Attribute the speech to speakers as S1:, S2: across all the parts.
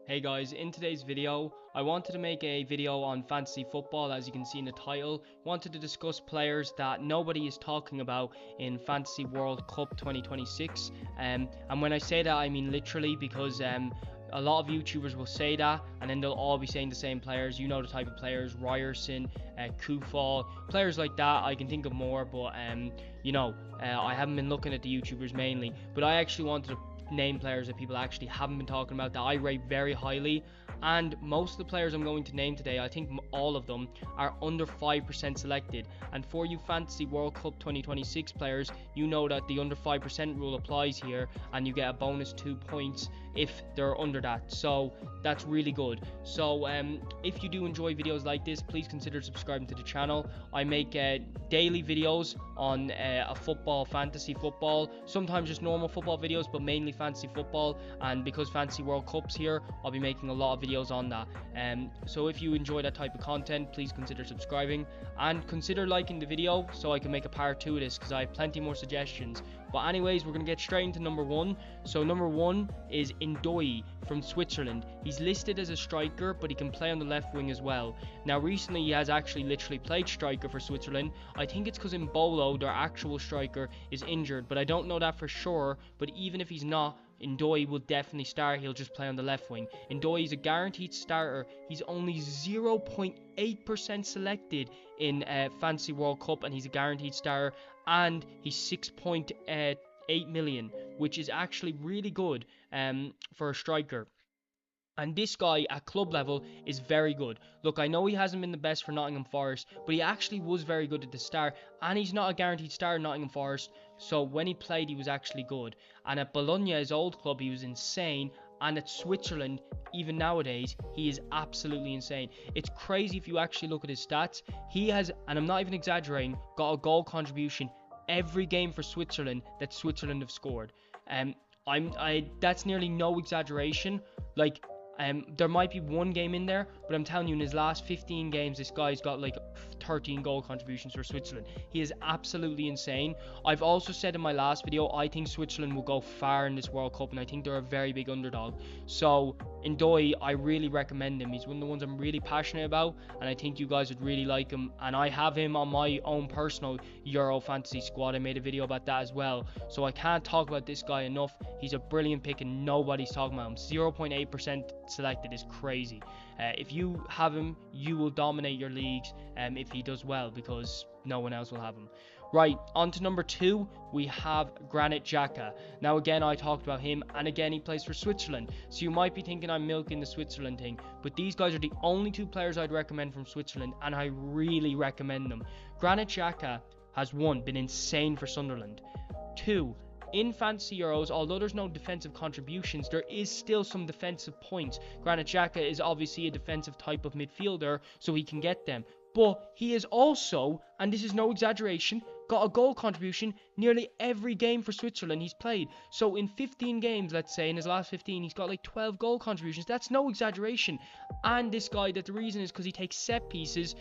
S1: Hey guys, in today's video, I wanted to make a video on fantasy football. As you can see in the title. Wanted to discuss players that nobody is talking about in Fantasy World Cup 2026. And when I say that, I mean literally, because a lot of YouTubers will say that, and then they'll all be saying the same players. You know the type of players: Ryerson, Kufal, players like that. I can think of more, but I haven't been looking at the YouTubers mainly. But I actually wanted to name players that people actually haven't been talking about that I rate very highly. And most of the players I'm going to name today, I think all of them are under 5% selected. And for you Fantasy World Cup 2026 players, you know that the under 5% rule applies here, and you get a bonus 2 points if they're under that. So that's really good. So if you do enjoy videos like this, please consider subscribing to the channel. I make daily videos on fantasy football, sometimes just normal football videos, but mainly fantasy football. And because Fantasy World Cup's here, I'll be making a lot of videos on that. So if you enjoy that type of content, please consider subscribing and consider liking the video so I can make a part 2 of this, because I have plenty more suggestions. But anyways, we're going to get straight into number 1. So number 1 is Ndoi from Switzerland. He's listed as a striker, but he can play on the left wing as well. Now recently he has actually literally played striker for Switzerland. I think it's because Mbolo, their actual striker, is injured, but I don't know that for sure. But even if he's not, Ndoi will definitely start. He'll just play on the left wing. Ndoi is a guaranteed starter. He's only 0.8% selected in Fantasy World Cup, and he's a guaranteed starter. And he's 6.8 million, which is actually really good for a striker. And this guy at club level is very good. Look, I know he hasn't been the best for Nottingham Forest, but he actually was very good at the start. And he's not a guaranteed starter in Nottingham Forest, so when he played, he was actually good. And at Bologna, his old club, he was insane. And at Switzerland, even nowadays, he is absolutely insane. It's crazy if you actually look at his stats. He has, and I'm not even exaggerating, got a goal contribution every game for Switzerland that Switzerland have scored. That's nearly no exaggeration. Like, there might be one game in there, but I'm telling you, in his last 15 games, this guy's got like 13 goal contributions for Switzerland. He is absolutely insane. I've also said in my last video, I think Switzerland will go far in this World Cup, and I think they're a very big underdog. So Ndoi, I really recommend him. He's one of the ones I'm really passionate about, and I think you guys would really like him. And I have him on my own personal Euro fantasy squad. I made a video about that as well, so I can't talk about this guy enough. He's a brilliant pick, and nobody's talking about him. 0.8% selected is crazy. If you have him, you will dominate your leagues if he does well, because no one else will have him. Right, on to number 2, we have Granit Xhaka. Now again, I talked about him, and again, he plays for Switzerland. So you might be thinking I'm milking the Switzerland thing, but these guys are the only 2 players I'd recommend from Switzerland, and I really recommend them. Granit Xhaka has, 1, been insane for Sunderland. 2, in Fantasy Euros, although there's no defensive contributions, there is still some defensive points. Granit Xhaka is obviously a defensive type of midfielder, so he can get them. But he is also, and this is no exaggeration, got a goal contribution nearly every game for Switzerland he's played. So in 15 games, let's say, in his last 15, he's got like 12 goal contributions. That's no exaggeration. And this guy, that the reason is because he takes set pieces.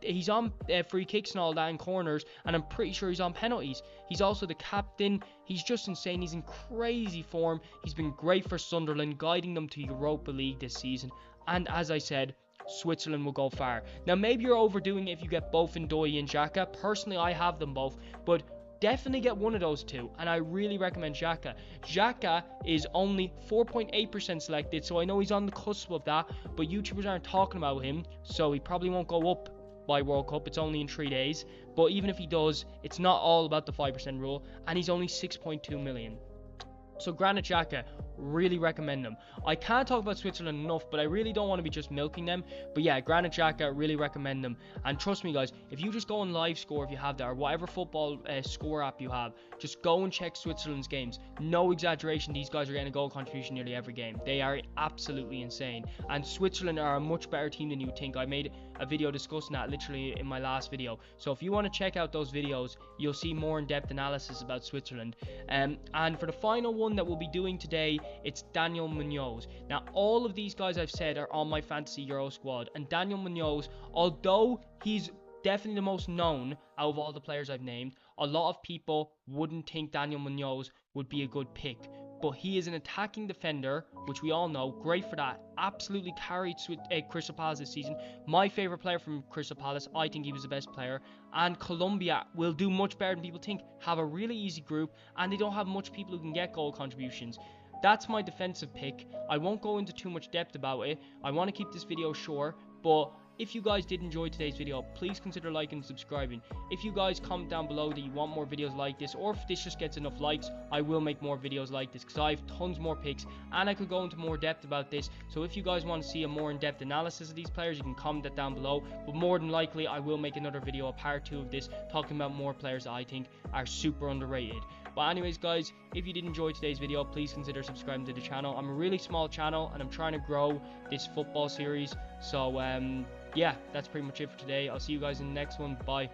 S1: He's on free kicks and all that, in corners, and I'm pretty sure he's on penalties. He's also the captain. He's just insane. He's in crazy form. He's been great for Sunderland, guiding them to Europa League this season. And as I said, Switzerland will go far. Now maybe you're overdoing it if you get both Ndoi and Xhaka. Personally, I have them both, but definitely get one of those 2, and I really recommend Xhaka. Xhaka is only 4.8% selected, so I know he's on the cusp of that, but YouTubers aren't talking about him, so he probably won't go up by World Cup. It's only in 3 days, but even if he does, it's not all about the 5% rule, and he's only 6.2 million. So Granit Xhaka, really recommend them. I can't talk about Switzerland enough, but I really don't want to be just milking them. But yeah, Granit Xhaka, really recommend them. And trust me guys, if you just go on Live Score, if you have that, or whatever football score app you have, just go and check Switzerland's games. No exaggeration, these guys are getting a goal contribution nearly every game. They are absolutely insane. And Switzerland are a much better team than you think. I made a video discussing that literally in my last video. So if you want to check out those videos, you'll see more in-depth analysis about Switzerland. And for the final one that we'll be doing today, it's Daniel Munoz. Now all of these guys I've said are on my Fantasy Euro squad, and Daniel Munoz, although he's definitely the most known out of all the players I've named, a lot of people wouldn't think Daniel Munoz would be a good pick. but he is an attacking defender, which we all know, great for that. Absolutely carried Crystal Palace this season. My favourite player from Crystal Palace, I think he was the best player. And Colombia will do much better than people think. Have a really easy group, and they don't have much people who can get goal contributions. That's my defensive pick. I won't go into too much depth about it. I want to keep this video short, but if you guys did enjoy today's video, please consider liking and subscribing. If you guys comment down below that you want more videos like this, or if this just gets enough likes, I will make more videos like this, because I have tons more picks, and I could go into more depth about this. So if you guys want to see a more in-depth analysis of these players, you can comment that down below. But more than likely, I will make another video, a part 2 of this, talking about more players that I think are super underrated. But anyways guys, if you did enjoy today's video, please consider subscribing to the channel. I'm a really small channel, and I'm trying to grow this football series. So yeah, that's pretty much it for today. I'll see you guys in the next one. Bye.